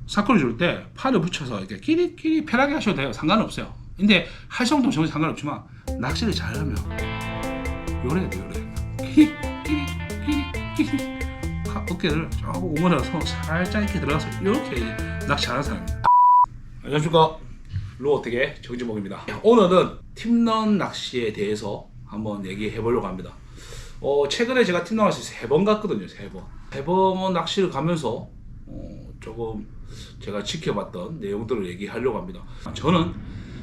사건을 줄 때 팔을 붙여서 이렇게 끼리끼리 편하게 하셔도 돼요. 상관없어요. 근데 할 정도면 전혀 상관없지만 낚시를 잘하면 요래야 돼요. 요래. 끼리 어깨를 조금 오므려서 살짝 이렇게 들어가서 이렇게 낚시 잘하는 사람입니다. 안녕하십니까, 로어택의 정지목입니다. 오늘은 팀런 낚시에 대해서 한번 얘기해 보려고 합니다. 최근에 제가 팀런 낚시 3번 갔거든요. 3번 낚시를 가면서 조금 제가 지켜봤던 내용들을 얘기하려고 합니다. 저는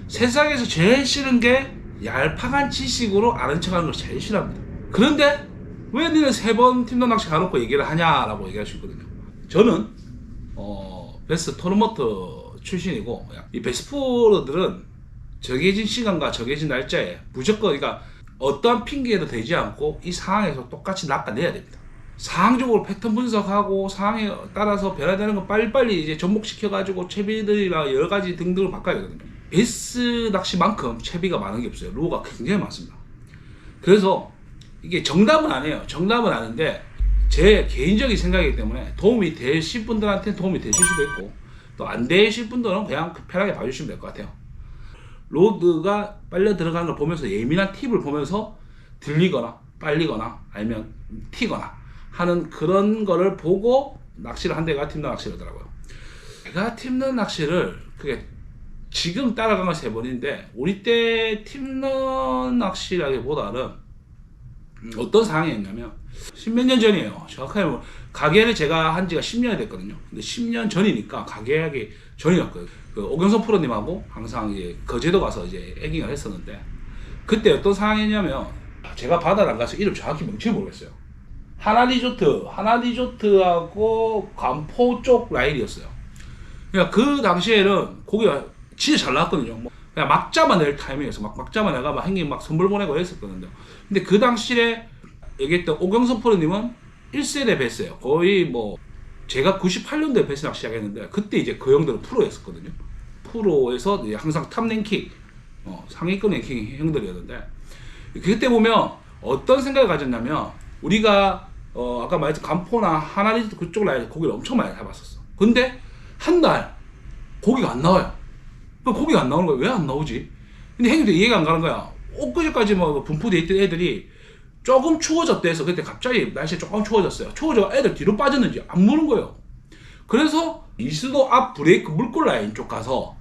세상에서 제일 싫은 게 얄팍한 지식으로 아는 척하는 걸 제일 싫어합니다. 그런데 왜 니는 3번 팀런 낚시 가놓고 얘기를 하냐라고 얘기할 수 있거든요. 저는 베스트 토너먼트 출신이고, 이 베스트 프로들은 정해진 시간과 정해진 날짜에 무조건, 그러니까 어떠한 핑계에도 되지 않고 이 상황에서 똑같이 낚아내야 됩니다. 상황적으로 패턴 분석하고 상황에 따라서 변화되는 거 빨리빨리 이제 접목시켜가지고 채비들이나 여러 가지 등등을 바꿔야 되거든요. 베스 낚시만큼 채비가 많은 게 없어요. 로우가 굉장히 많습니다. 그래서 이게 정답은 아니에요. 정답은 아닌데 제 개인적인 생각이기 때문에 도움이 되실 분들한테는 도움이 되실 수도 있고, 또 안 되실 분들은 그냥 편하게 봐주시면 될 것 같아요. 로드가 빨려 들어가는 걸 보면서, 예민한 팁을 보면서 들리거나 빨리거나 아니면 튀거나 하는 그런 거를 보고 낚시를 한 데가 팀런 낚시라더라고요. 제가 팀런 낚시를 그게 지금 따라간 건 3번인데, 우리 때 팀런 낚시라기보다는 어떤 상황이었냐면, 10몇 년 전이에요. 정확하게 뭐 가게를 제가 한 지가 10년이 됐거든요. 근데 10년 전이니까 가게하기 전이었거든요. 그 오경선 프로님하고 항상 이제 거제도 가서 이제 에깅을 했었는데, 그때 어떤 상황이냐면, 제가 바다를 안 가서 이름 정확히 명칭을 모르겠어요. 하나리조트하고 관포 쪽 라인이었어요. 그러니까 그 당시에는 고기가 진짜 잘 나왔거든요. 뭐 그냥 막 잡아낼 타이밍에서 막 잡아내가 막 형님 막 선물 보내고 했었거든요. 근데 그 당시에 얘기했던 오경선 프로님은 1세대 베스예요. 거의 뭐 제가 98년도에 베스 낚시 시작했는데, 그때 이제 그 형들은 프로였었거든요. 프로에서 이제 항상 탑 랭킹, 상위권 랭킹 형들이었는데, 그때 보면 어떤 생각을 가졌냐면, 우리가 아까 말했던 간포나 하나리조트 그쪽 라인 고기를 엄청 많이 잡았었어. 근데 한 달 고기가 안 나와요. 고기가 안 나오는 거야. 왜 안 나오지? 근데 형님들 이해가 안 가는 거야. 엊그제까지 뭐 분포돼 있던 애들이 조금 추워졌대 해서, 그때 갑자기 날씨 조금 추워졌어요. 추워져 애들 뒤로 빠졌는지 안 무는 거예요. 그래서 이수도 앞 브레이크 물골 라인 쪽 가서,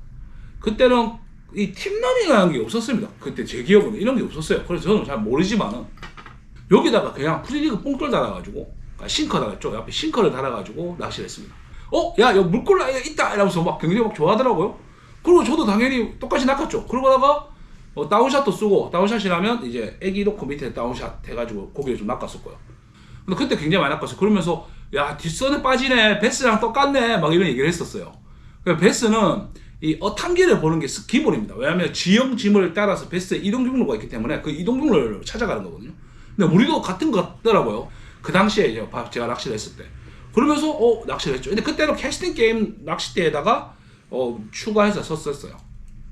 그때는 이 팀런이라는 게 없었습니다. 그때 제 기억으로 이런 게 없었어요. 그래서 저는 잘 모르지만은 여기다가 그냥 프리리그 뽕돌 달아가지고, 싱커 달았죠. 옆에 싱커를 달아가지고 낚시를 했습니다. 야, 여기 물골 라인 있다! 이러면서 막 굉장히 막 좋아하더라고요. 그리고 저도 당연히 똑같이 낚았죠. 그러다가 다운샷도 쓰고, 다운샷이라면 이제 애기 놓고 밑에 다운샷 해가지고 고기를 좀 낚았었고요. 근데 그때 굉장히 많이 낚았어요. 그러면서 야, 뒷선에 빠지네, 베스랑 똑같네, 막 이런 얘기를 했었어요. 베스는 이 어탕기를 보는 게 기본입니다. 왜냐하면 지형 지물을 따라서 베스의 이동 경로가 있기 때문에 그 이동 경로를 찾아가는 거거든요. 근데 우리도 같은 것 같더라고요. 그 당시에 이제 제가 낚시를 했을 때. 그러면서 낚시를 했죠. 근데 그때는 캐스팅 게임 낚싯대에다가 추가해서 썼었어요.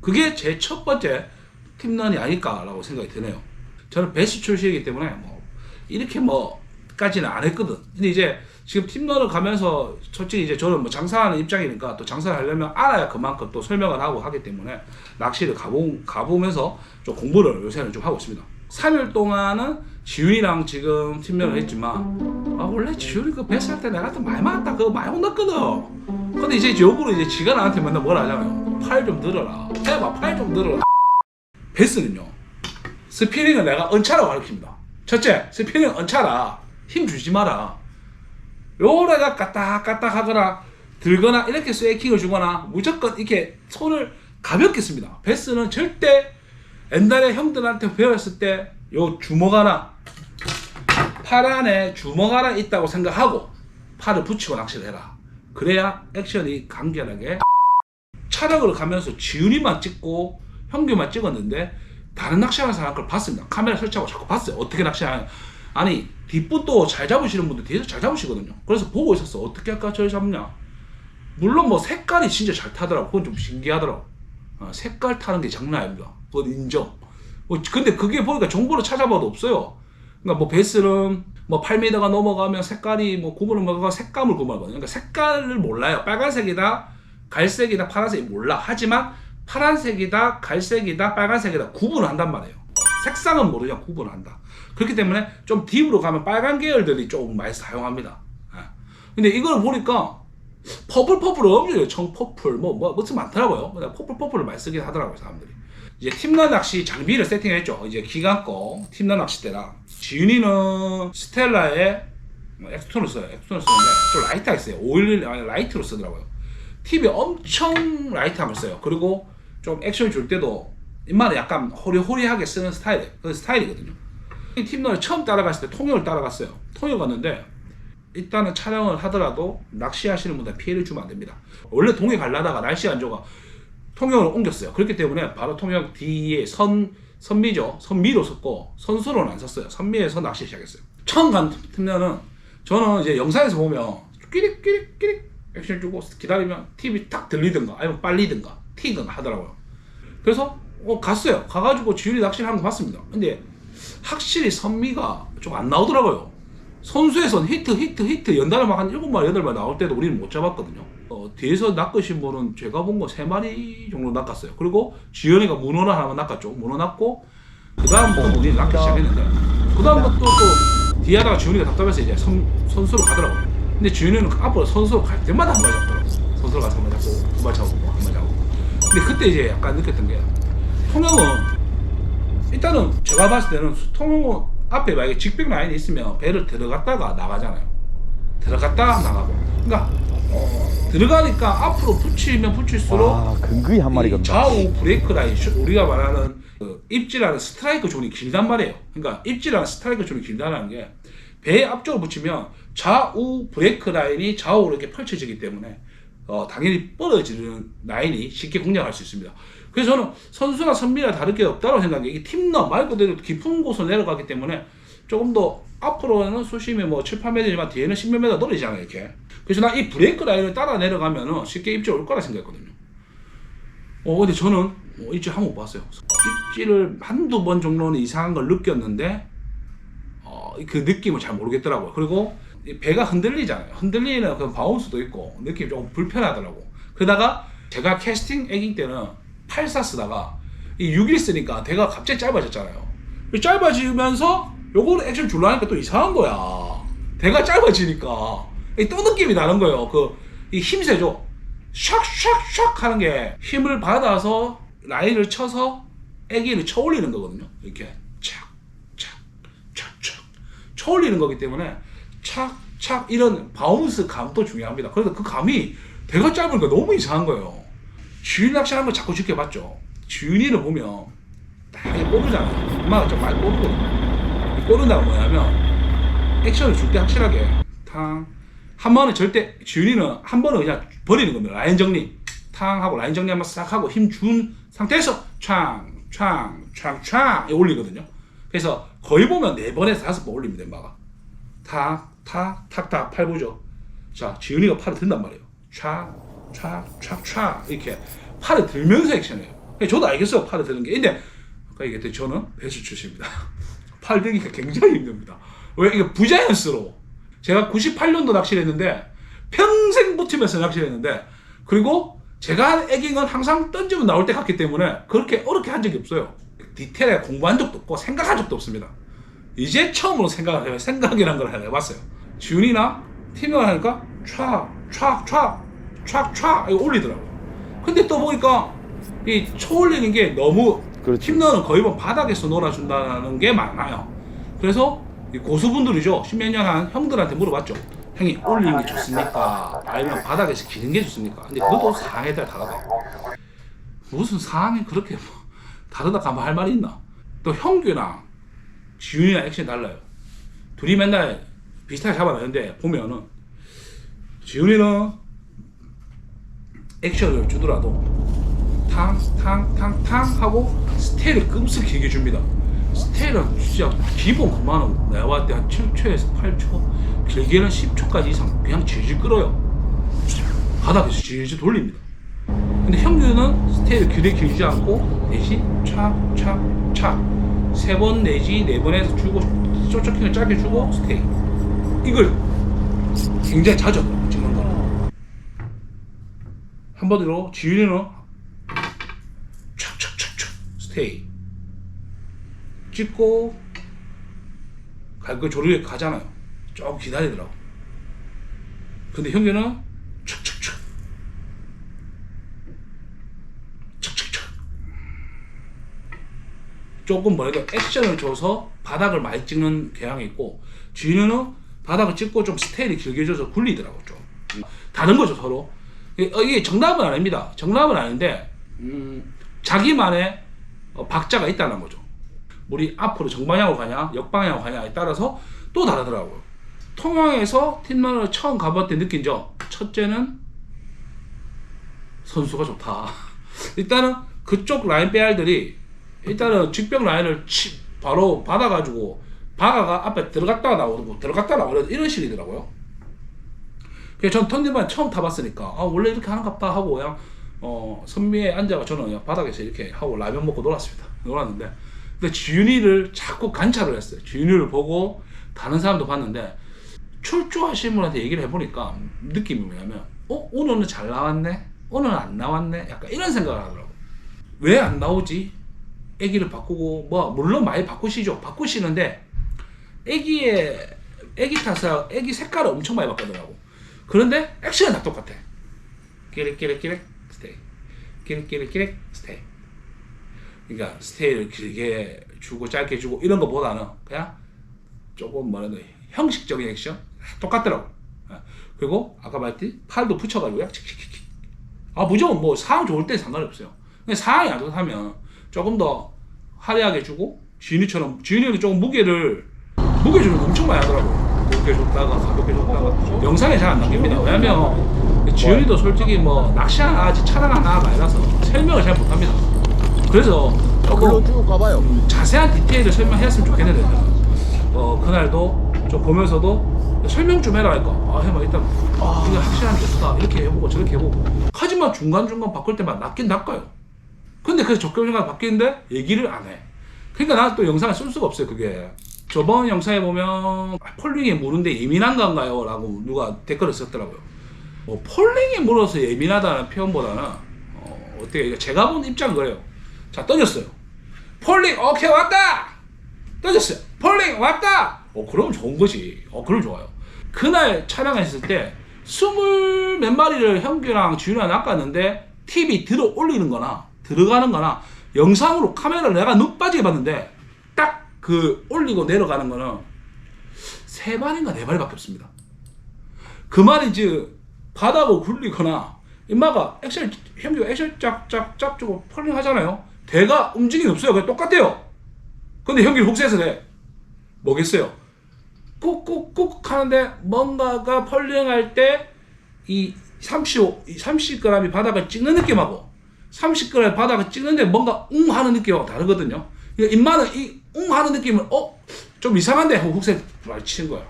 그게 제 첫 번째 팀런이 아닐까라고 생각이 드네요. 저는 베스 출신이기 때문에 뭐 이렇게 뭐까지는 안 했거든. 근데 이제 지금 팀런을 가면서 솔직히 이제 저는 뭐 장사하는 입장이니까, 또 장사를 하려면 알아야 그만큼 또 설명을 하고 하기 때문에 낚시를 가보면서 좀 공부를 요새는 좀 하고 있습니다. 3일 동안은 지훈이랑 지금 팀런을 했지만, 원래 지훈이 그 베스 할 때 내가 좀 많이 맞았다, 그거 많이 혼났거든. 근데 이제 역으로 이제 지가 나한테 맨날 뭐라 하잖아요. 팔 좀 늘어라. 해봐, 팔 좀 늘어라. 베스는요, 스피닝은 내가 언차라고 가르칩니다. 첫째, 스피닝 언차라. 힘 주지 마라. 요래가 까딱까딱 하거나 들거나 이렇게 스웨이킹을 주거나 무조건 이렇게 손을 가볍게 씁니다. 베스는 절대, 옛날에 형들한테 배웠을 때 요 주먹 하나, 팔 안에 주먹 하나 있다고 생각하고 팔을 붙이고 낚시를 해라. 그래야 액션이 간결하게. 촬영을 가면서 지훈이만 찍고 형규만 찍었는데, 다른 낚시하는 사람 걸 봤습니다. 카메라 설치하고 자꾸 봤어요. 어떻게 낚시하냐. 아니, 뒷붓도 잘 잡으시는 분들 뒤에서 잘 잡으시거든요. 그래서 보고 있었어. 어떻게 할까 저를 잡냐. 물론 뭐 색깔이 진짜 잘 타더라고. 그건 좀 신기하더라고. 색깔 타는 게 장난 아닙니다. 그건 인정. 근데 그게 보니까 정보를 찾아봐도 없어요. 그러니까 뭐 베스는 뭐 8m가 넘어가면 색깔이 뭐 구분을 먹어가 색감을 구분하거든요. 그러니까 색깔을 몰라요. 빨간색이다, 갈색이다 파란색이 몰라. 하지만 파란색이다 갈색이다 빨간색이다 구분을 한단 말이에요. 색상은 모르지만 구분을 한다. 그렇기 때문에 좀 딥으로 가면 빨간 계열들이 조금 많이 사용합니다. 근데 이걸 보니까 퍼플을 엄청 청퍼플 무슨 많더라고요. 퍼플을 많이 쓰긴 하더라고요 사람들이. 이제 팀너 낚시 장비를 세팅했죠. 이제 기관 거 팀너 낚싯대랑 지윤이는 스텔라의 엑스톤을 써요. 엑스톤을 쓰는데 좀 라이트하게 써요. 511 라이트로 쓰더라고요. 팁이 엄청 라이트함을 써요. 그리고 좀 액션 줄 때도 입만에 약간 호리호리하게 쓰는 그 스타일이거든요. 이 팀너를 처음 따라갔을 때 통영을 따라갔어요. 통영 갔는데 일단은 촬영을 하더라도 낚시하시는 분들 피해를 주면 안 됩니다. 원래 동해 가려다가 날씨가 안 좋아 통영으로 옮겼어요. 그렇기 때문에 바로 통영 뒤에 선미죠. 선미로 섰고 선수로는 안 섰어요. 선미에서 낚시 시작했어요. 처음 간 팀너는 저는 이제 영상에서 보면 끼릭 액션 주고 기다리면 팁이 딱 들리든가 아니면 빨리든가 튀든가 하더라고요. 그래서 갔어요. 가가지고 지윤이 낚시를 하는 거 봤습니다. 근데 확실히 선미가 좀 안 나오더라고요. 선수에선 히트 연달아 막 한 7마리 8마리 나올 때도 우리는 못 잡았거든요. 뒤에서 낚으신 분은 제가 본 거 3마리 정도 낚았어요. 그리고 지연이가 문어를 하나만 낚았죠. 문어 낚고 그 다음부터 우리는 낚기 시작했는데 그 다음부터 또 뒤에 하다가 지윤이가 답답해서 이제 선수로 가더라고요. 근데 지윤이는 앞으로 선수로 갈 때마다 한 마리 잡더라고요. 선수로 가서 한 마리 잡고 두 마리 잡고 한 마리 잡고. 근데 그때 이제 약간 느꼈던 게 통영은 일단은 제가 봤을 때는 통영은 앞에 만약에 직벽 라인이 있으면 배를 들어갔다가 나가잖아요. 들어갔다가 나가고. 그러니까 들어가니까 앞으로 붙이면 붙일수록 근거리 한 마리 건다. 좌우 브레이크 라인 우리가 말하는 그 입질하는 스트라이크 존이 길단 말이에요. 그러니까 입질하는 스트라이크 존이 길다는 게 배 앞쪽으로 붙이면 좌우 브레이크 라인이 좌우로 이렇게 펼쳐지기 때문에 당연히 벌어지는 라인이 쉽게 공략할 수 있습니다. 그래서 저는 선수나 선미나 다를 게 없다고 생각해요. 이게 팀너 말 그대로 깊은 곳으로 내려가기 때문에 조금 더 앞으로는 수심이 뭐 7, 8m지만 뒤에는 10몇 m 떨어지잖아요 이렇게. 그래서 나 이 브레이크 라인을 따라 내려가면은 쉽게 입질 올 거라 생각했거든요. 근데 저는 입질 한 번 못 봤어요. 입질을 한두 번 정도는 이상한 걸 느꼈는데 그 느낌을 잘 모르겠더라고요. 그리고 배가 흔들리잖아요. 흔들리는 그 바운스도 있고 느낌이 조금 불편하더라고. 그러다가 제가 캐스팅 애깅 때는 8사 쓰다가 이 6일 쓰니까 대가 갑자기 짧아졌잖아요. 짧아지면서 요거를 액션 줄라 하니까 또 이상한 거야. 대가 짧아지니까 또 느낌이 다른 거예요. 이 힘세죠. 샥샥샥 하는 게 힘을 받아서 라인을 쳐서 애기를 쳐 올리는 거거든요. 이렇게 착착착착 쳐 올리는 거기 때문에 착착 이런 바운스 감도 중요합니다. 그래서 그 감이 대가 짧으니까 너무 이상한 거예요. 지윤이 낚시하는 거 자꾸 지켜봤죠. 지윤이를 보면 딱 꼬르잖아요. 엄마가 좀 많이 꼬르거든요. 꼬른다가 뭐냐면 액션을 줄 때 확실하게 한 번은 절대 지윤이는 한 번은 그냥 버리는 겁니다. 라인 정리 탕 하고 라인 정리 한번 싹 하고 힘 준 상태에서 촥 올리거든요. 그래서 거의 보면 4번에서 5번 올립니다. 엄마가 탁탁 팔보죠. 자 지윤이가 팔을 든단 말이에요. 촥 이렇게 팔을 들면서 액션해요. 저도 알겠어요 팔을 드는 게. 근데 아까 얘기했듯이 저는 배수 출신입니다. 팔 들기가 굉장히 힘듭니다. 왜? 이게 부자연스러워. 제가 98년도 낚시를 했는데 평생 붙으면서 낚시를 했는데 그리고 제가 한 애깅은 항상 던지면 나올 때 갔기 때문에 그렇게 어렵게 한 적이 없어요. 디테일하게 공부한 적도 없고 생각한 적도 없습니다. 이제 처음으로 생각이란 걸 해봤어요. 지훈이나 팀을 하니까 촥 이거 올리더라고요. 근데 또 보니까 이 쳐 올리는 게 너무 팀너는 거의 뭐 바닥에서 놀아준다는 게 많아요. 그래서 이 고수분들이죠. 10몇 년 한 형들한테 물어봤죠. 형이 올리는 게 좋습니까? 아니면 바닥에서 기는 게 좋습니까? 근데 그것도 상황에 따라 다르다. 무슨 상황이 그렇게 다르다 하면 할 말이 있나? 또 형규랑 지윤이랑 액션이 달라요. 둘이 맨날 비슷하게 잡아내는데 보면은 지윤이는 액션을 주더라도 탕 하고 스테이를 끔찍 길게 줍니다. 스테이는 진짜 기본 그만은 내가 봤을 때 한 7초에서 8초 길게는 10초까지 이상 그냥 질질 끌어요. 바닥에서 질질 돌립니다. 근데 형규는 스테이를 길지 않고 대신 착 3번 내지 4번에서 주고 쇼초킹을 짧게 주고 스테이 이걸 굉장히 자주 찍는 거예요. 한번으로 지윤이는 촥촥촥촥 스테이 찍고 그 조류에 가잖아요. 조금 기다리더라고. 근데 형규는 촥촥촥 촥촥촥 조금 뭐래도 액션을 줘서 바닥을 많이 찍는 경향이 있고, 지윤이는 바닥을 찍고 좀 스테이를 길게 줘서 굴리더라고. 좀 다른 거죠 서로. 이게 정답은 아닙니다. 정답은 아닌데 자기만의 박자가 있다는 거죠. 우리 앞으로 정방향으로 가냐 역방향으로 가냐에 따라서 또 다르더라고요. 통영에서 팀런을 처음 가볼 때 느낀 점, 첫째는 선수가 좋다. 일단은 그쪽 라인 빼알들이 일단은 직병 라인을 바로 받아가지고 바가가 앞에 들어갔다가 나오고 들어갔다가 나오고 이런 식이더라고요. 그래서 전 턴디만 처음 타봤으니까 원래 이렇게 하는갑다 하고 그냥 선미에 앉아가 저는 그냥 바닥에서 이렇게 하고 라면 먹고 놀았는데, 근데 지윤이를 자꾸 관찰을 했어요. 지윤이를 보고 다른 사람도 봤는데 출조하시는 분한테 얘기를 해보니까 느낌이 뭐냐면 오늘은 잘 나왔네, 오늘은 안 나왔네, 약간 이런 생각을 하더라고. 왜 안 나오지? 애기를 바꾸고 뭐 물론 많이 바꾸시는데 애기 탓을 애기 색깔을 엄청 많이 바꾸더라고. 그런데 액션은 다 똑같아. 끼릭끼릭끼릭 스테이, 끼릭끼릭끼릭 스테이. 그러니까 스테이를 길게 주고 짧게 주고 이런 거보다는 그냥 조금 뭐라 해야 돼, 형식적인 액션 똑같더라고. 그리고 아까 말했듯이 팔도 붙여가지고 칙칙칙칙. 무조건 뭐 상황 좋을 때 상관이 없어요. 근데 상황이 안 좋다면 조금 더 화려하게 주고, 지윤이는 조금 무게 주는 거 엄청 많이 하더라고. 무게 줬다가 가볍게 줬다가 영상에 잘 안 남깁니다. 왜냐면 지윤이도 솔직히 뭐 낚시하지 촬영한 나가 아니라서 설명을 잘 못합니다. 그래서 조금 쭉 가봐요. 자세한 디테일을 설명했으면 좋겠는데 그날도 좀 보면서도 설명 좀 해라 하니까 해봐 일단 이거 확실하게 좋다 이렇게 해보고 저렇게 해보고. 하지만 중간중간 바꿀 때만 낚긴 낚아요. 근데 그래서 적격중간 바뀌는데 얘기를 안 해. 그러니까 나 또 영상을 쓸 수가 없어요. 그게 저번 영상에 보면 폴링에 무는데 예민한 건가요? 라고 누가 댓글을 썼더라고요. 폴링에 물어서 예민하다는 표현보다는 어떻게 제가 본 입장은 그래요. 자, 던졌어요. 폴링 오케이 왔다. 던졌어요. 폴링 왔다. 그럼 좋은 거지. 그럼 좋아요. 그날 촬영했을 때 20몇 마리를 형규랑 지윤이랑 낚았는데 TV 들어 올리는 거나 들어가는 거나 영상으로 카메라를 내가 눈 빠지게 봤는데 딱 그 올리고 내려가는 거는 3마리인가 4마리밖에 없습니다. 그 말이지 바닥을 굴리거나 임마가 형규가 액션 짝짝짝 주고 폴링 하잖아요. 대가 움직임이 없어요. 그냥 똑같아요. 근데 형규는 혹세해서 돼. 뭐겠어요? 꾹꾹꾹 하는데 뭔가가 폴링할 때 이 30g이 바닥을 찍는 느낌하고 30g 바닥을 찍는데 뭔가 하는 느낌하고 다르거든요. 임마는 이 하는 느낌을 좀 이상한데 하고 훅세 많이 치는 거야.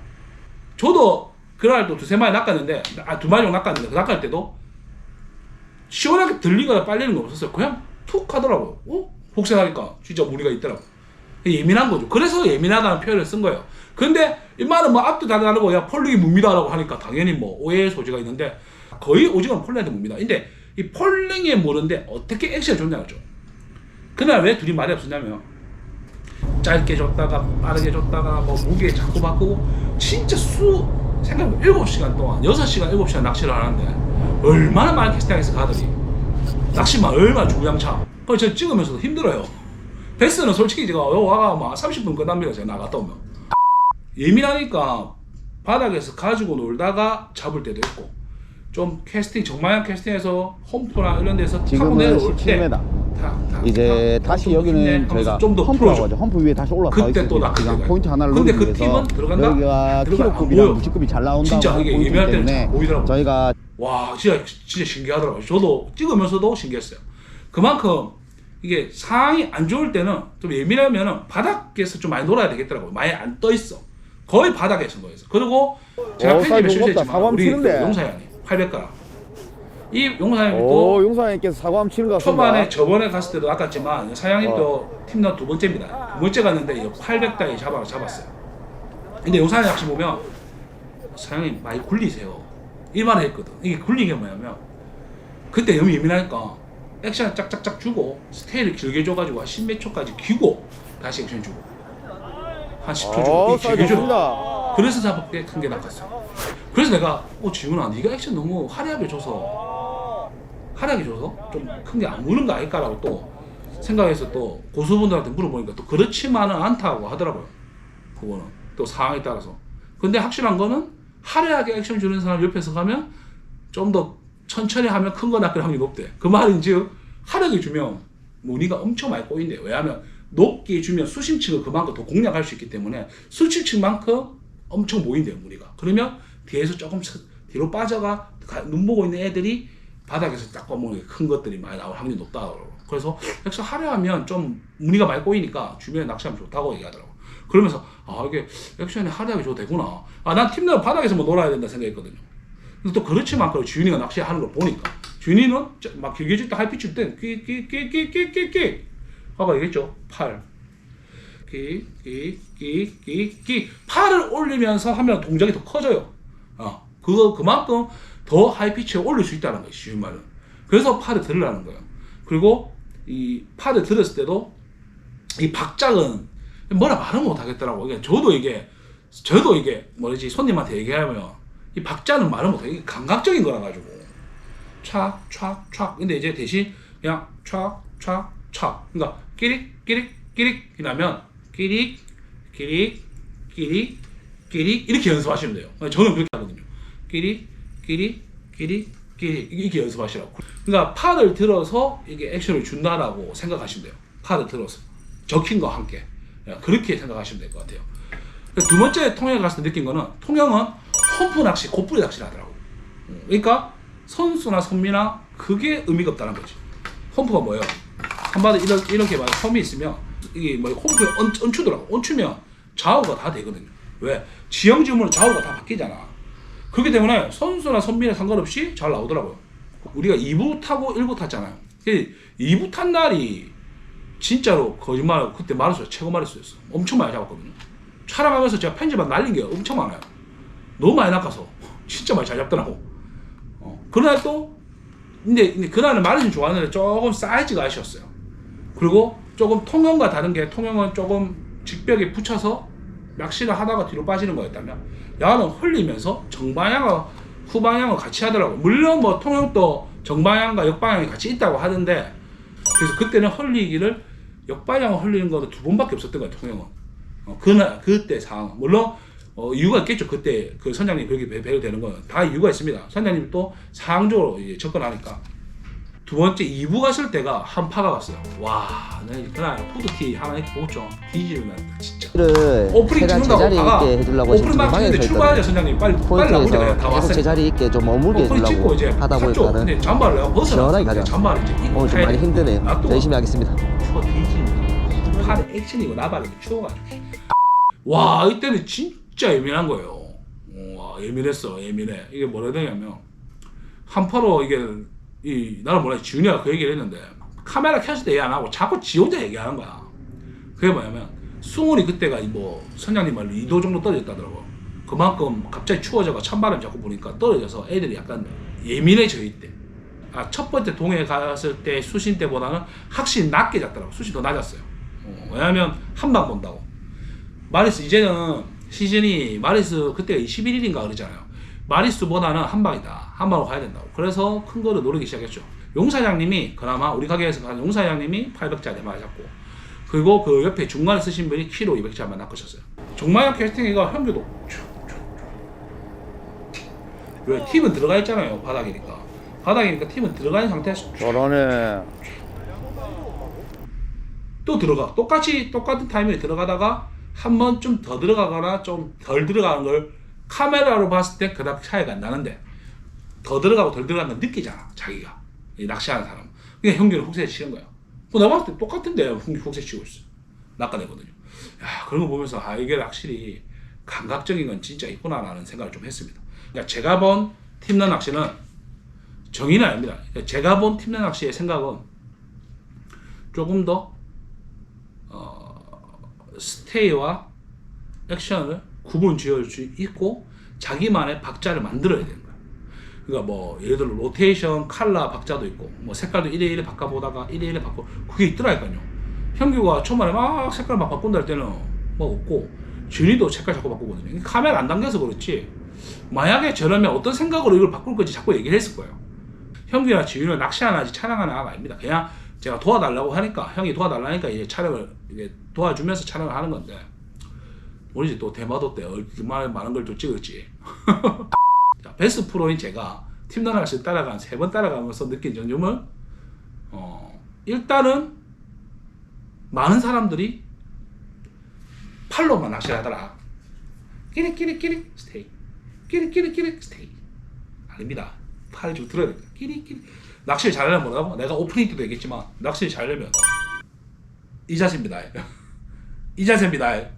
저도 그날도 2-3마리 낚았는데 2마리 정도 낚았는데 그 낚을 때도 시원하게 들리거나 빨리는 거 없었어요. 그냥 툭 하더라고요. 훅세 하니까 진짜 무리가 있더라고. 예민한 거죠. 그래서 예민하다는 표현을 쓴 거예요. 근데 임마는 뭐 앞도 다 다르고 야 폴링이 뭡니다라고 하니까 당연히 뭐 오해의 소지가 있는데 거의 오징어는 폴링한테 뭡니다. 근데 이 폴링에 모르는데 어떻게 액션을 줬냐죠. 그날 왜 둘이 말이 없었냐면 짧게 줬다가 빠르게 줬다가 뭐 무게 자꾸 바꾸고 진짜 생각해보면 7시간 동안 6시간 7시간 낚시를 하는데 얼마나 많은 캐스팅했어 가들이. 낚시만 얼마나 주구장창. 저 찍으면서도 힘들어요. 베스는 솔직히 제가 와가 막 30분 끝납니다. 제가 나갔다 오면. 예민하니까 바닥에서 가지고 놀다가 잡을 때도 있고 좀 캐스팅 정마양 캐스팅해서 홈프나 이런 데서 타고 내려올 때 이제 다시 여기는 저희가 험프라고 하죠. 험프 위에 다시 올라가 그때 또 있습니다. 포인트 하나를 넣기 그 위해서 들어간다? 여기가 키로급이랑 무치급이 잘 나온다고 진짜 이게 예민할 때는 보이더라고요. 저희가 와 진짜 신기하더라고요. 저도 찍으면서도 신기했어요. 그만큼 이게 상황이 안 좋을 때는 좀 예민하면은 바닥에서 좀 많이 놀아야 되겠더라고요. 많이 안 떠 있어. 거의 바닥에서 거기서. 그리고 제가 편집에 실수했지만 우리 용사형이 800g. 이 용사형이 또 용사형께서 사과함 치는 것 같습니다. 초반에 저번에 갔을 때도 낚았지만 사장이 또 팀너 2번째입니다. 2번째 갔는데 800단이 잡았어요. 근데 용사형 낚시 보면 사장님 많이 굴리세요. 이 말을 했거든. 이게 굴리는 게 뭐냐면 그때 너무 예민하니까 액션을 짝짝짝 주고 스테이를 길게 줘가지고 한 10몇 초까지 기고 다시 액션 주고 한 10초 주고 길게 줘. 그래서 잡았게 큰 게 낚았어. 그래서 내가 지훈아 네가 액션 너무 화려하게 줘서 좀 큰 게 안 무는 거 아닐까라고 또 생각해서 또 고수분들한테 물어보니까 또 그렇지만은 않다고 하더라고요. 그거는 또 상황에 따라서. 근데 확실한 거는 화려하게 액션 주는 사람 옆에서 가면 좀 더 천천히 하면 큰 거 낚을 확률이 높대. 그 말인즉 화려하게 주면 무늬가 엄청 많이 꼬인대요. 왜냐하면 높게 주면 수심층을 그만큼 더 공략할 수 있기 때문에 수심층만큼 엄청 모인대요 무늬가. 그러면 뒤에서 조금 뒤로 빠져가 눈 보고 있는 애들이 바닥에서 딱 보면 큰 것들이 많이 나올 확률이 높다고. 그래서 액션 화려하면 좀 무늬가 많이 꼬이니까 주변에 낚시하면 좋다고 얘기하더라고. 그러면서 이게 액션이 화려하게 줘도 되구나. 난 팀내로 바닥에서만 놀아야 된다 생각했거든요. 근데 또 그렇지만 주인이가 낚시하는 걸 보니까 주인이는 막 길게 줄 때 하이피치 줄 때 끼끼끼끼끼끼끼 아까 얘기했죠. 팔 끼끼끼끼끼 팔을 올리면서 하면 동작이 더 커져요. 그만큼 더 하이피치에 올릴 수 있다는 거예요. 쉬운 말은. 그래서 팔을 들으라는 거예요. 그리고 이 팔을 들었을 때도 이 박작은 뭐라 말은 못 하겠더라고. 저도 이게 손님한테 얘기하면 이 박자는 말을 못해. 이게 감각적인 거라 가지고 촥촥촥. 근데 이제 대신 그냥 촥촥촥. 그러니까 끼릭 끼릭 끼릭 이라면 끼릭 끼릭 끼릭 끼릭 이렇게 연습하시면 돼요. 저는 그렇게 하거든요. 끼릭 끼릭 끼릭 끼릭 이렇게 연습하시라고. 그러니까 팔을 들어서 이게 액션을 준다라고 생각하시면 돼요. 팔을 들어서 적힌 거 함께 그렇게 생각하시면 될 것 같아요. 두 번째 통영에 가서 느낀 거는 통영은 험프 낚시, 고뿌리 낚시를 하더라고. 그러니까 선수나 선미나 그게 의미가 없다는 거지. 험프가 뭐예요? 한마디 이렇게 막 험이 있으면 이게 뭐 험프에 얹추더라고. 얹추면 좌우가 다 되거든요. 왜? 지형지물은 좌우가 다 바뀌잖아. 그렇기 때문에 선수나 선미나 상관없이 잘 나오더라고요. 우리가 2부 타고 1부 탔잖아요. 2부 탄 날이 진짜로 거짓말하고 그때 마리수가 최고 마리수였어. 엄청 많이 잡았거든요. 촬영하면서 제가 편집한 날린 게 엄청 많아요. 너무 많이 낚아서 진짜 많이 잘 잡더라고. 그날 또 근데 그날은 마리수는 좋았는데 조금 사이즈가 아쉬웠어요. 그리고 조금 통영과 다른 게 통영은 조금 직벽에 붙여서 낚시를 하다가 뒤로 빠지는 거였다면 야는 흘리면서 정방향과 후방향을 같이 하더라고. 물론 뭐 통영도 정방향과 역방향이 같이 있다고 하던데 그래서 그때는 흘리기를 역방향을 흘리는 거는 2번밖에 없었던 거예요. 통영은. 그때 상황. 물론 이유가 있겠죠. 그때 그 선장님 그렇게 배를 되는 건 다 이유가 있습니다. 선장님이 또 상황적으로 이제 접근하니까. 두 번째 2부 갔을 때가 한파가 왔어요. 와, 내가 그날 후드티 하나 입고 좀 뒤지면 진짜. 오프닝 찍는다고 가가 오프닝 막 찍는데 출발하자 선장님 빨리 나오자. 다 왔어요. 제자리 있게 좀 머물게 해주려고 하다 보니까는 근데 잠바를 내가 시원하게 가자. 잠바를 이제 입고 좀 많이 힘드네요. 열심히 하겠습니다. 추워 뒤지면 팔에 액션이고 나발이 추워가지고. 와, 이때는 진짜 예민한 거예요. 와, 예민해. 이게 뭐라 해야 되냐면 한파로 이게 나는 몰라. 지훈이가 그 얘기를 했는데 카메라 켰을 때 얘기 안 하고 자꾸 지 혼자 얘기하는 거야. 그게 뭐냐면 수온이 그때가 뭐 선장님 말로 2도 정도 떨어졌다더라고. 그만큼 갑자기 추워져가 찬바람 자꾸 부니까 떨어져서 애들이 약간 예민해져 있대. 첫 번째 동해 갔을 때 수심 때보다는 확실히 낮게 잤더라고. 수심이 더 낮았어요. 왜냐면 한방 본다고. 마리스 이제는 시즌이 마리스 그때가 21일인가 그러잖아요. 마리수보다는 한방이다. 한방으로 가야 된다고. 그래서 큰 거를 노리기 시작했죠. 용사장님이 그나마 우리 가게에서 가는 용사장님이 800짜리 많이 잡고 그리고 그 옆에 중간에 쓰신 분이 키로 200짜리만 낚으셨어요. 정말 캐스팅이가 현규도 왜 팁은 들어가 있잖아요. 바닥이니까 팁은 들어가 있는 상태에서 저러네. 또 들어가. 똑같은 타이밍에 들어가다가 한 번 좀 더 들어가거나 좀 덜 들어가는 걸 카메라로 봤을 때 그다음 차이가 안 나는데 더 들어가고 덜 들어가는 건 느끼잖아. 자기가 낚시하는 사람. 그냥 형규는 훅세 치는 거야. 내가 봤을 때 똑같은데 형규 훅세 치고 있어. 낚아내거든요. 야, 그런 거 보면서 이게 확실히 감각적인 건 진짜 있구나라는 생각을 좀 했습니다. 그러니까 제가 본 팀너 낚시는 정의는 아닙니다. 그러니까 제가 본 팀너 낚시의 생각은 조금 더 스테이와 액션을 구분 지을 수 있고 자기만의 박자를 만들어야 되는 거야. 그러니까 뭐 예를 들어 로테이션 칼라 박자도 있고 뭐 색깔도 1회1회 바꿔보다가 1회1회 바꿔 그게 있더라니까요. 형규가 초반에 막 색깔 막 바꾼다 할 때는 뭐 없고 준이도 색깔 자꾸 바꾸거든요. 카메라 안 당겨서 그렇지 만약에 저러면 어떤 생각으로 이걸 바꿀 건지 자꾸 얘기를 했을 거예요. 형규나 지윤은 낚시 안 하지 촬영하는 아가 아닙니다. 그냥 제가 도와달라고 하니까 형이 도와달라니까 이제 촬영을 이제 도와주면서 촬영을 하는 건데 우리 집 또 대마도 때 얼마나 많은 걸 또 찍었지. 자, 베스 프로인 제가 팀런 낚시 따라간 3번 따라가면서 느낀 점은 일단은 많은 사람들이 팔로만 낚시를 하더라. 끼리끼리끼리 스테이 끼리끼리끼리 스테이 아닙니다. 팔을 좀 들어야 됩니다. 끼리끼리 낚시를 잘하려면 뭐라고? 내가 오프닝 때도 얘기했지만 낚시를 잘하려면 이 자세입니다. 이 자세입니다.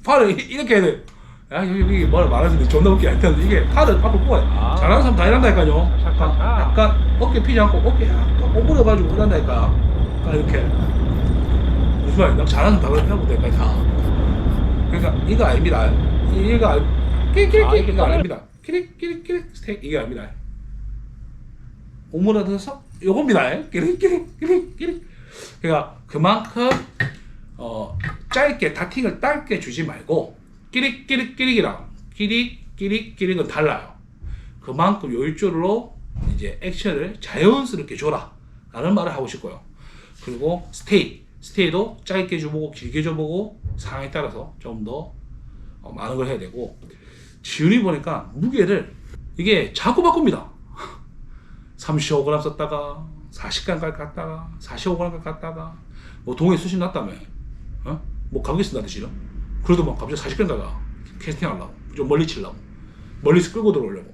팔을 이렇게 해야 돼. 야, 여기 뭐라 말하는데 존나 웃기 할 텐데 이게 팔을 앞으로 뽑아야 잘하는 사람 다 이런다니까요. 약간 어깨 피지 않고 어깨 약간 오므려가지고 이런다니까. 이렇게 무슨 말이야? 잘하는 사람 다 그런다니까 다. 그러니까 이거 아닙니다. 이거 끼리끼리 이거 아닙니다. 끼리끼리 스테이 이게 아닙니다. 오므려서 요겁니다. 끼리끼리. 그러니까 그만큼 짧게 다팅을 짧게 주지 말고 끼리끼리끼리랑 끼리끼리끼리는 달라요. 그만큼 요일조로 이제 액션을 자연스럽게 줘라 라는 말을 하고 싶고요. 그리고 스테이도 짧게 줘보고 길게 줘보고 상황에 따라서 좀 더 많은 걸 해야 되고 지훈이 보니까 무게를 이게 자꾸 바꿉니다. 35g 썼다가 40g까지 갔다가 45g까지 갔다가 뭐 동해 수심 났다며 뭐 가격이 쓴다는 뜻이죠. 그래도 막 갑자기 40g 가가 캐스팅 하려고 좀 멀리 치려고 멀리서 끌고 들어오려고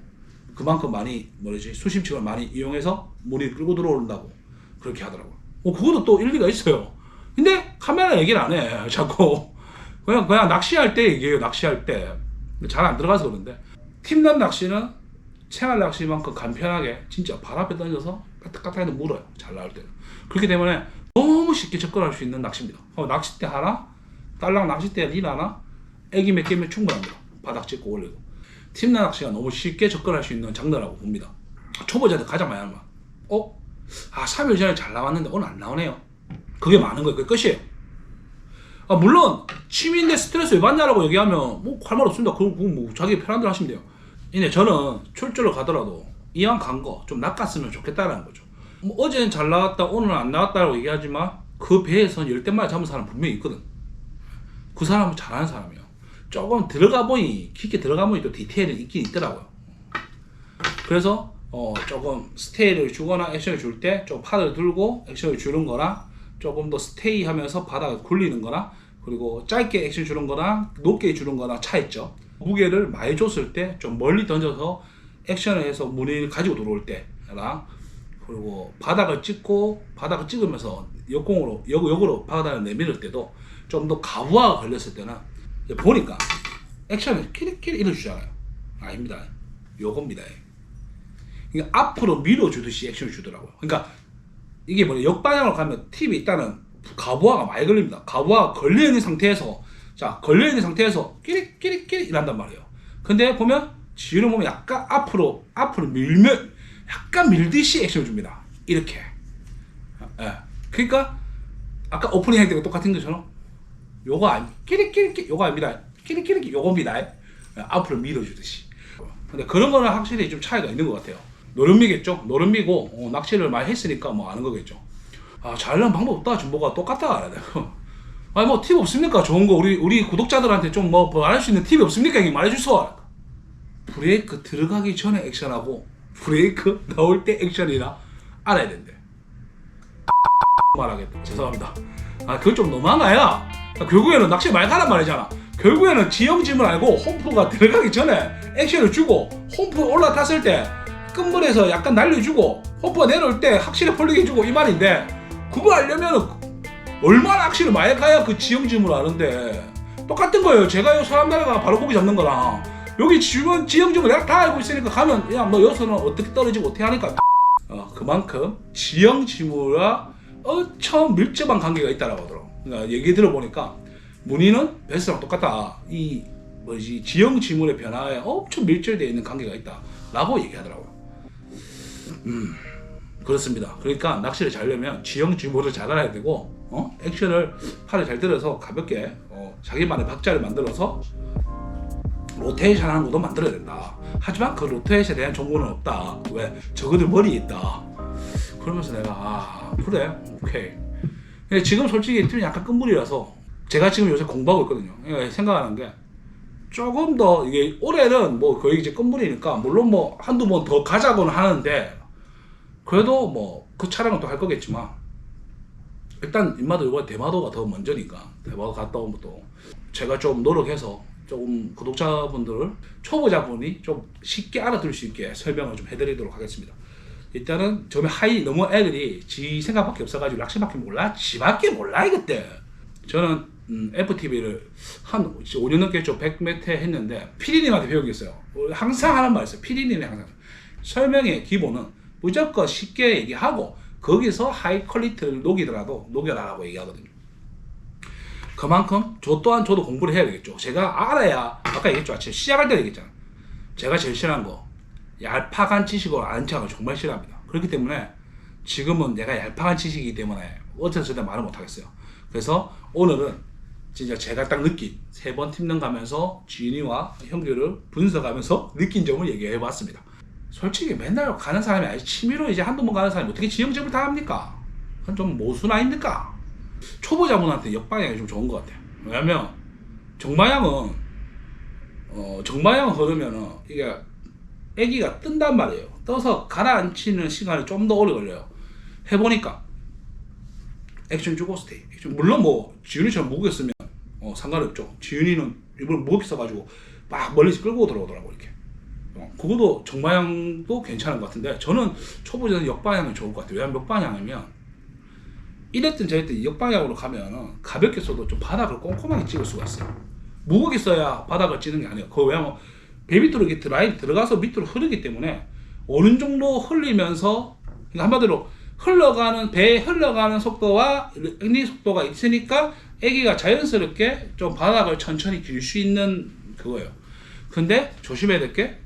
그만큼 많이 수심층을 많이 이용해서 물이 끌고 들어온다고 그렇게 하더라고요. 그것도 또 일리가 있어요. 근데 카메라 얘기를 안 해. 자꾸 그냥 낚시할 때 얘기해요. 낚시할 때 잘 안 들어가서 그런데 팀런 낚시는 생활 낚시만큼 간편하게 진짜 발 앞에 던져서 까딱까딱해도 물어요. 잘 나올 때는. 그렇기 때문에 너무 쉽게 접근할 수 있는 낚시입니다. 낚싯대 하나, 딸랑 낚싯대 릴 하나, 애기 몇 개면 충분합니다. 바닥 찍고 올리고. 팀런 낚시가 너무 쉽게 접근할 수 있는 장르라고 봅니다. 초보자들 가장 많이 하는 말. 3일 전에 잘 나왔는데 오늘 안 나오네요. 그게 많은 거예요. 그게 끝이에요. 물론 취미인데 스트레스 왜 받냐라고 얘기하면 뭐 할 말 없습니다. 그건 뭐 자기 편한 대로 하시면 돼요. 근데 저는 출조를 가더라도 이왕 간 거 좀 낚았으면 좋겠다라는 거죠. 뭐 어제는 잘 나왔다 오늘은 안 나왔다라고 얘기하지만 그 배에선 10대마리 잡은 사람 분명히 있거든. 그 사람은 잘하는 사람이에요. 조금 들어가 보니 깊게 들어가 보니 또 디테일이 있긴 있더라고요. 그래서 조금 스테이를 주거나 액션을 줄 때 좀 팔을 들고 액션을 주는 거나 조금 더 스테이 하면서 바닥을 굴리는 거나 그리고 짧게 액션 주는 거나 높게 주는 거나 차있죠. 무게를 많이 줬을 때 좀 멀리 던져서 액션을 해서 무늬를 가지고 들어올 때랑 그리고 바닥을 찍으면서 역으로 바닥을 내밀을 때도 좀 더 가부하가 걸렸을 때는 보니까 액션을 끼리끼리 이래 주잖아요. 아닙니다. 요겁니다. 그러니까 앞으로 밀어주듯이 액션을 주더라고요. 그러니까 이게 뭐냐 역방향으로 가면 팁이 일단은 가부하가 많이 걸립니다. 가부하가 걸려있는 상태에서 끼리끼리끼리 이란단 말이에요. 근데 보면 지훈을 보면 약간 앞으로 밀면 약간 밀듯이 액션을 줍니다. 이렇게. 그러니까 아까 오프닝 할 때가 똑같은 것처럼 요거 끼리끼리 요거 아닙니다. 끼리끼리 요겁니다. 앞으로 밀어주듯이. 근데 그런 거는 확실히 좀 차이가 있는 것 같아요. 노름미겠죠? 노름미고 낚시를 많이 했으니까 뭐 아는 거겠죠. 잘하는 방법 없다. 정보가 똑같다. 아니 뭐 팁 없습니까? 좋은 거 우리 구독자들한테 좀 뭐 말할 수 있는 팁이 없습니까? 이게 말해주소. 브레이크 들어가기 전에 액션하고 브레이크 나올 때 액션이라 알아야 된대. 말하겠다. 죄송합니다. 그건 좀 너무한 거야. 결국에는 낚시 많이 가란 말이잖아. 결국에는 지형짐을 알고 홈프가 들어가기 전에 액션을 주고 홈프 올라탔을 때 끝물에서 약간 날려주고 홈프가 내려올 때 확실히 폴링 해주고 이 말인데 그거 알려면 얼마나 낚시를 많이 가야 그 지형짐을 아는데 똑같은 거예요. 제가 요 사람 나라가 바로 고기 잡는 거랑 여기 주변 지형짐을 내가 다 알고 있으니까 가면 야 너 여기서는 어떻게 떨어지고 어떻게 하니까 그만큼 지형짐과 엄청 밀접한 관계가 있다라고 하더라고. 그러니까 얘기 들어보니까 무늬는 베스랑 똑같다. 이 뭐지 지형 지물의 변화에 엄청 밀접되어 있는 관계가 있다라고 얘기하더라고요. 그렇습니다. 그러니까 낚시를 잘려면 지형 지물을 잘 알아야 되고 액션을 팔을 잘 들어서 가볍게 자기만의 박자를 만들어서 로테이션 하는 것도 만들어야 된다. 하지만 그 로테이션에 대한 정보는 없다. 왜? 저거들 머리에 있다. 그러면서 내가 그래 오케이. 근데 지금 솔직히 팀이 약간 끝물이라서 제가 지금 요새 공부하고 있거든요. 생각하는 게 조금 더 이게 올해는 뭐 거의 이제 끝물이니까 물론 뭐 한두 번 더 가자고는 하는데 그래도 뭐 그 촬영은 또 할 거겠지만 일단 인마도 이번에 대마도가 더 먼저니까 대마도 갔다 오면 또 제가 좀 노력해서 조금 구독자분들을 초보자분이 좀 쉽게 알아들을 수 있게 설명을 좀 해드리도록 하겠습니다. 일단은 처음에 너무 애들이 지 생각밖에 없어가지고 낚시밖에 몰라 지밖에 몰라 이것들. 저는 FTV를 한 5년 넘게 좀 100몇 회 했는데 피디님한테 배운 게 있어요. 항상 하는 말 있어요. 피디님이 항상 설명의 기본은 무조건 쉽게 얘기하고 거기서 하이 퀄리티를 녹여라라고 얘기하거든요. 그만큼 저 또한 저도 공부를 해야 되겠죠. 제가 알아야 아까 얘기했죠. 아침에 시작할 때 얘기했잖아요. 제가 제일 싫어하는 거 얄팍한 지식으로 아는 척을 정말 싫어합니다. 그렇기 때문에 지금은 내가 얄팍한 지식이기 때문에 어째서 절대 말을 못하겠어요. 그래서 오늘은 진짜 제가 딱 느낀 3번 팀런 가면서 지인이와 형규를 분석하면서 느낀 점을 얘기해 봤습니다. 솔직히 맨날 가는 사람이 아니 취미로 이제 한두 번 가는 사람이 어떻게 지형점을 다 합니까? 그건 좀 모순 아닙니까? 초보자분한테 역방향이 좀 좋은 것 같아요. 왜냐면 정방향은 정방향 흐르면은 이게 애기가 뜬단 말이에요. 떠서 가라앉히는 시간이 좀 더 오래 걸려요. 해보니까 액션 주고 스테이. 물론 뭐 지윤이처럼 무겁게 쓰면 상관없죠. 지윤이는 일부러 무겁게 써가지고 막 멀리서 끌고 들어오더라고 이렇게. 그것도 정방향도 괜찮은 것 같은데 저는 초보자는 역방향이 좋을 것 같아요. 왜냐면 역방향이면 이랬든 저랬든 역방향으로 가면 가볍게 써도 좀 바닥을 꼼꼼하게 찍을 수가 있어요. 무겁게 써야 바닥을 찍는 게 아니에요. 그거 왜냐면 배 밑으로 이렇게 라인 들어가서 밑으로 흐르기 때문에 어느 정도 흘리면서 한마디로 배에 흘러가는 속도와 앵리 속도가 있으니까 애기가 자연스럽게 좀 바닥을 천천히 길 수 있는 그거예요. 근데 조심해야 될 게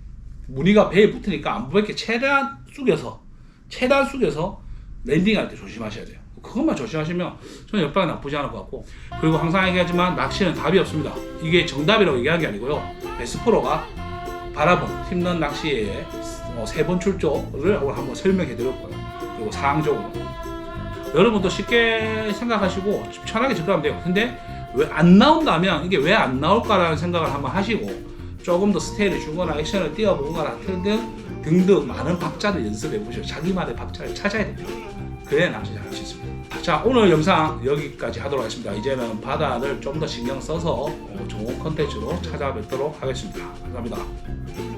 무늬가 배에 붙으니까 안 보이게 최대한 숙여서 랜딩할 때 조심하셔야 돼요. 그것만 조심하시면 저는 역방이 나쁘지 않을 것 같고, 그리고 항상 얘기하지만 낚시는 답이 없습니다. 이게 정답이라고 얘기하는 게 아니고요. 베스프로가 바라본 팀런 낚시의 3번 출조를 한번 설명해 드렸고요. 그리고 사항적으로 여러분도 쉽게 생각하시고 편하게 접근하면 돼요. 근데 왜 안 나온다면 이게 왜 안 나올까라는 생각을 한번 하시고 조금 더 스테이를 주거나 액션을 띄워보거나 등등 많은 박자를 연습해 보시고 자기만의 박자를 찾아야 됩니다. 그래야 낚시 잘할 수 있습니다. 자, 오늘 영상 여기까지 하도록 하겠습니다. 이제는 바다를 좀 더 신경 써서 좋은 컨텐츠로 찾아뵙도록 하겠습니다. 감사합니다.